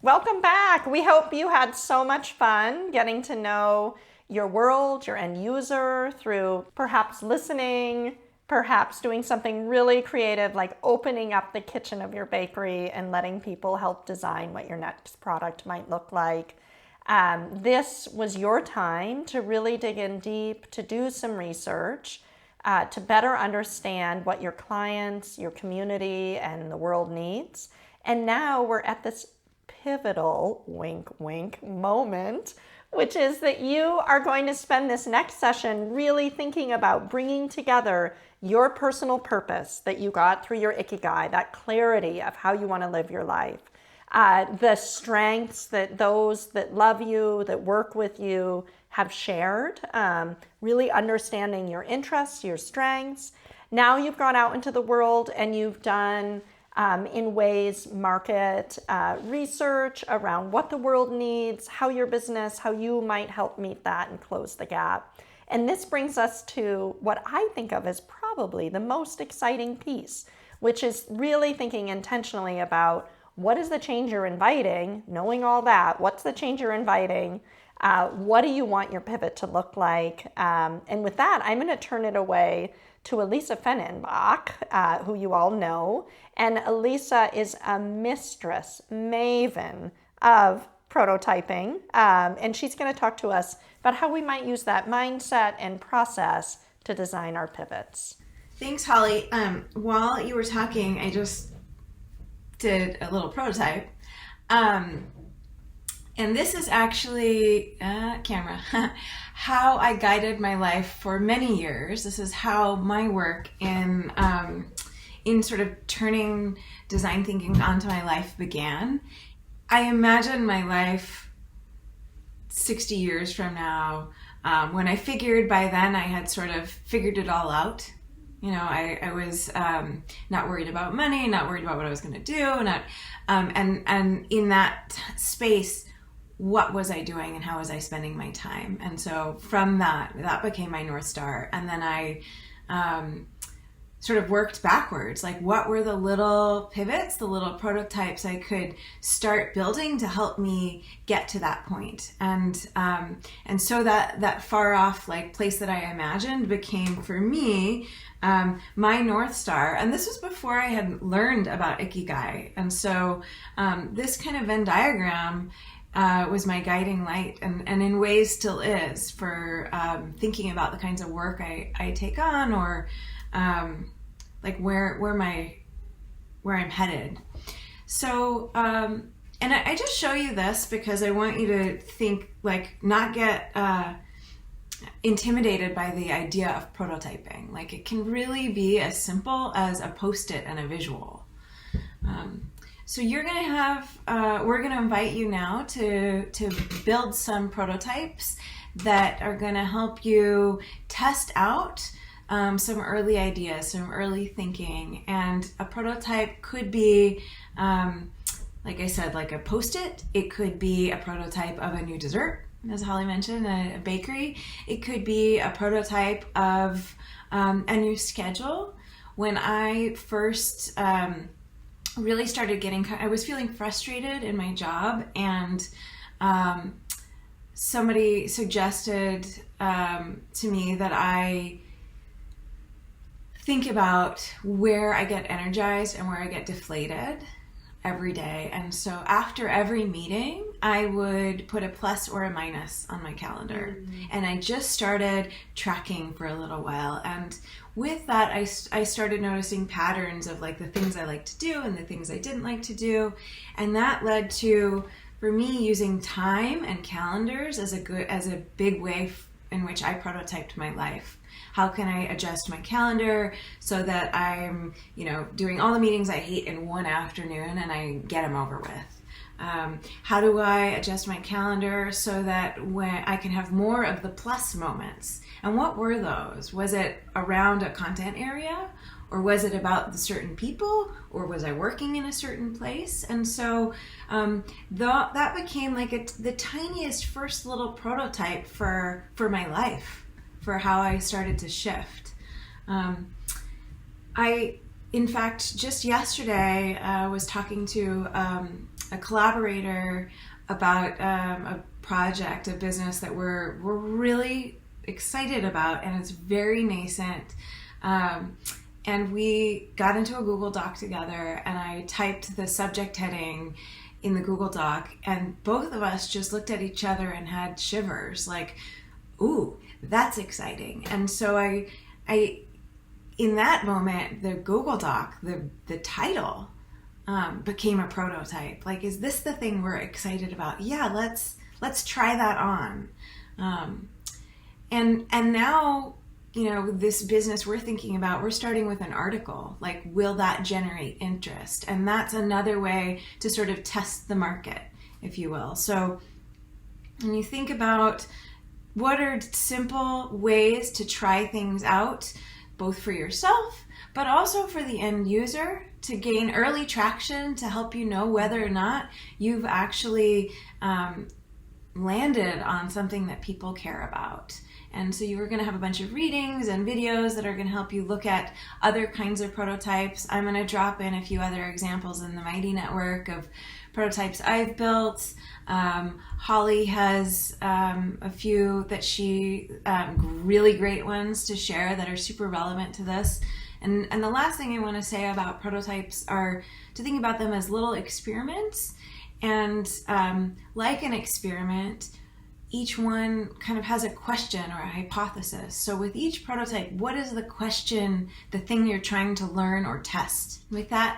Welcome back. We hope you had so much fun getting to know your world, your end user, through perhaps listening, perhaps doing something really creative like opening up the kitchen of your bakery and letting people help design what your next product might look like. This was your time to really dig in deep, to do some research, to better understand what your clients, your community, and the world needs. And now we're at this pivotal, wink, wink, moment, which is that you are going to spend this next session really thinking about bringing together your personal purpose that you got through your Ikigai, that clarity of how you want to live your life, the strengths that those that love you, that work with you, have shared, really understanding your interests, your strengths. Now you've gone out into the world and you've done in ways market research around what the world needs, how your business, how you might help meet that and close the gap. And this brings us to what I think of as probably the most exciting piece, which is really thinking intentionally about what is the change you're inviting, knowing all that, what's the change you're inviting, what do you want your pivot to look like? And with that, I'm going to turn it away to Elisa Fennenbach, who you all know. And Elisa is a mistress, maven of prototyping. And she's going to talk to us about how we might use that mindset and process to design our pivots. Thanks, Holly. While you were talking, I just did a little prototype. And this is actually, camera, how I guided my life for many years. This is how my work in sort of turning design thinking onto my life began. I imagine my life 60 years from now, when I figured by then I had sort of figured it all out. You know, I was not worried about money, not worried about what I was going to do, not and in that space, what was I doing and how was I spending my time? And so from that became my North Star. And then I sort of worked backwards, like what were the little pivots, the little prototypes I could start building to help me get to that point. And so that far off like place that I imagined became for me my North Star. And this was before I had learned about Ikigai. And so this kind of Venn diagram was my guiding light, and in ways still is for thinking about the kinds of work I take on, or like where I'm headed. So and I just show you this because I want you to think, like, not get intimidated by the idea of prototyping. Like, it can really be as simple as a Post-it and a visual. So you're going to have, we're going to invite you now to build some prototypes that are going to help you test out some early ideas, some early thinking. And a prototype could be, like I said, like a Post-it. It could be a prototype of a new dessert, as Holly mentioned, a bakery. It could be a prototype of a new schedule. When I first really started I was feeling frustrated in my job, and somebody suggested to me that I think about where I get energized and where I get deflated every day. And so after every meeting, I would put a plus or a minus on my calendar. And I just started tracking for a little while. And with that, I started noticing patterns of like the things I like to do and the things I didn't like to do. And that led to, for me, using time and calendars as a big way in which I prototyped my life. How can I adjust my calendar so that I'm, doing all the meetings I hate in one afternoon and I get them over with? How do I adjust my calendar so that when I can have more of the plus moments? And what were those? Was it around a content area? Or was it about the certain people? Or was I working in a certain place? And so that became like the tiniest first little prototype for my life, for how I started to shift. In fact, just yesterday, was talking to a collaborator about a project, a business that we're really excited about, and it's very nascent. And we got into a Google Doc together, and I typed the subject heading in the Google Doc, and both of us just looked at each other and had shivers, like, ooh, that's exciting. And so I in that moment, the Google Doc, the title became a prototype. Like, is this the thing we're excited about? Yeah, let's try that on. And now, this business we're thinking about, we're starting with an article. Like, will that generate interest? And that's another way to sort of test the market, if you will. So when you think about what are simple ways to try things out, both for yourself, but also for the end user, to gain early traction, to help you know whether or not you've actually landed on something that people care about. And so you are going to have a bunch of readings and videos that are going to help you look at other kinds of prototypes. I'm going to drop in a few other examples in the Mighty Network of prototypes I've built. Holly has a few that she, really great ones to share that are super relevant to this. And the last thing I want to say about prototypes are to think about them as little experiments. And like an experiment, each one kind of has a question or a hypothesis. So with each prototype, what is the question, the thing you're trying to learn or test? With that,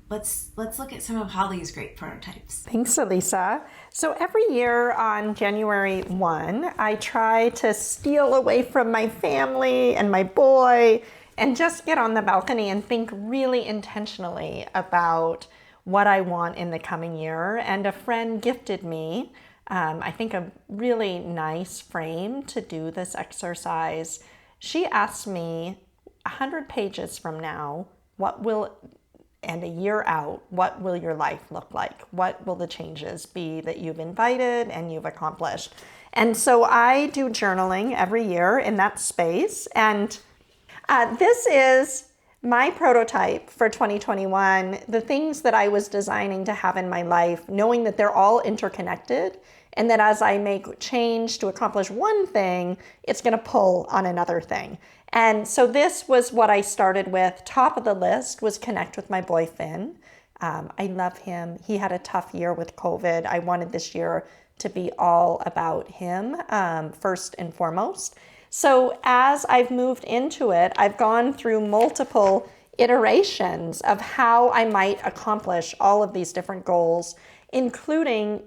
let's look at some of Holly's great prototypes. Thanks, Elisa. So every year on January 1, I try to steal away from my family and my boy and just get on the balcony and think really intentionally about what I want in the coming year. And a friend gifted me I think a really nice frame to do this exercise. She asked me 100 pages from now, and a year out, what will your life look like? What will the changes be that you've invited and you've accomplished? And so I do journaling every year in that space. And this is my prototype for 2021, the things that I was designing to have in my life, knowing that they're all interconnected, and that as I make change to accomplish one thing, it's going to pull on another thing. And so this was what I started with. Top of the list was connect with my boy, Finn. I love him. He had a tough year with COVID. I wanted this year to be all about him, first and foremost. So as I've moved into it, I've gone through multiple iterations of how I might accomplish all of these different goals, including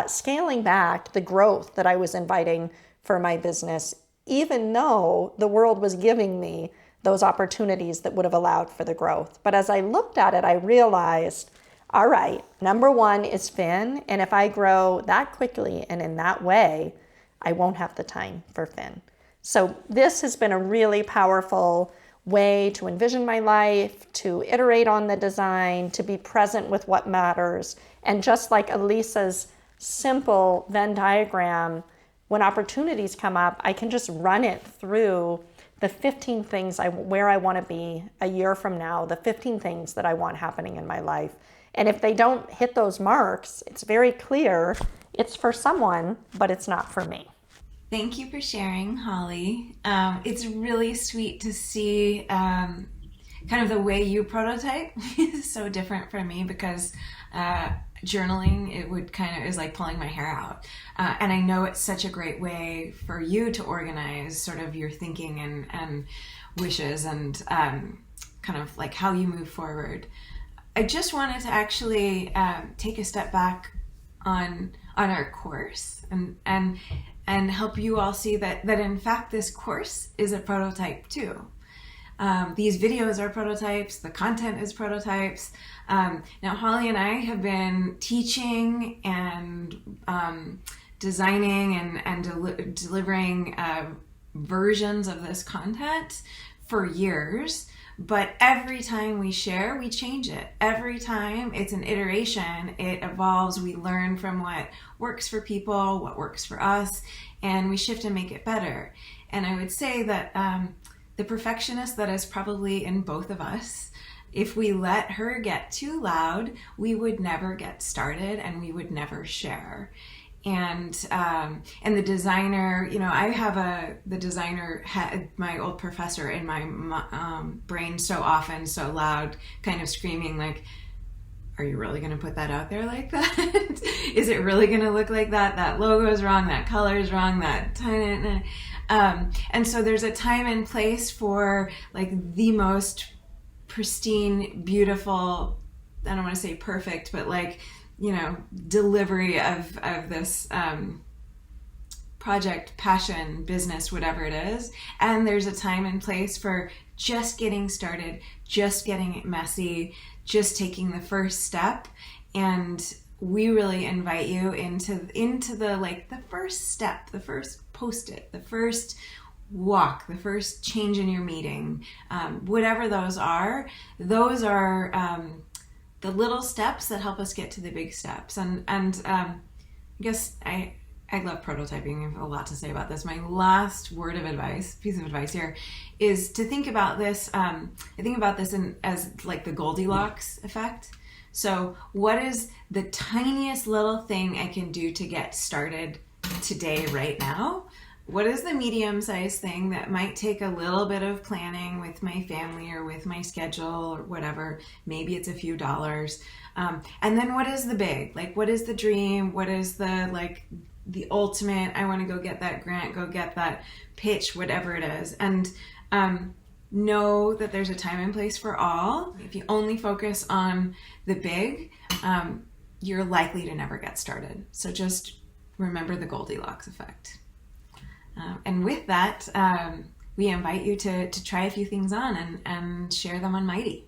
scaling back the growth that I was inviting for my business, even though the world was giving me those opportunities that would have allowed for the growth. But as I looked at it, I realized, all right, number one is Finn. And if I grow that quickly and in that way, I won't have the time for Finn. So this has been a really powerful way to envision my life, to iterate on the design, to be present with what matters. And just like Elisa's simple Venn diagram, when opportunities come up, I can just run it through the 15 things where I want to be a year from now, the 15 things that I want happening in my life. And if they don't hit those marks, it's very clear it's for someone, but it's not for me. Thank you for sharing, Holly. It's really sweet to see kind of the way you prototype is so different from me, because journaling, is like pulling my hair out. And I know it's such a great way for you to organize sort of your thinking and wishes and kind of like how you move forward. I just wanted to actually take a step back on our course and help you all see that in fact this course is a prototype too. These videos are prototypes, the content is prototypes. Now Holly and I have been teaching and designing and delivering versions of this content for years. But every time we share, we change it. Every time it's an iteration, it evolves. We learn from what works for people, what works for us, and we shift and make it better. And I would say that the perfectionist that is probably in both of us if we let her get too loud, we would never get started and we would never share. And the designer, you know, I have the designer had my old professor in my brain so often, so loud, kind of screaming like, are you really going to put that out there like that? Is it really going to look like that? That logo is wrong. That color is wrong. That and so there's a time and place for like the most pristine, beautiful, I don't want to say perfect, but like, you know, delivery of this project, passion, business, whatever it is. And there's a time and place for just getting started, just getting it messy, just taking the first step. And we really invite you into the like the first step, the first post-it, the first walk, the first change in your meeting, whatever those are the little steps that help us get to the big steps. And I guess I love prototyping. I have a lot to say about this. My last piece of advice here is to think about this. I think about this as like the Goldilocks effect. So what is the tiniest little thing I can do to get started today, right now? What is the medium-sized thing that might take a little bit of planning with my family or with my schedule or whatever? Maybe it's a few dollars. And then what is the big? Like, what is the dream? What is the ultimate? I want to go get that grant, go get that pitch, whatever it is. And know that there's a time and place for all. If you only focus on the big, you're likely to never get started. So just remember the Goldilocks effect. And with that, we invite you to try a few things on and share them on Mighty.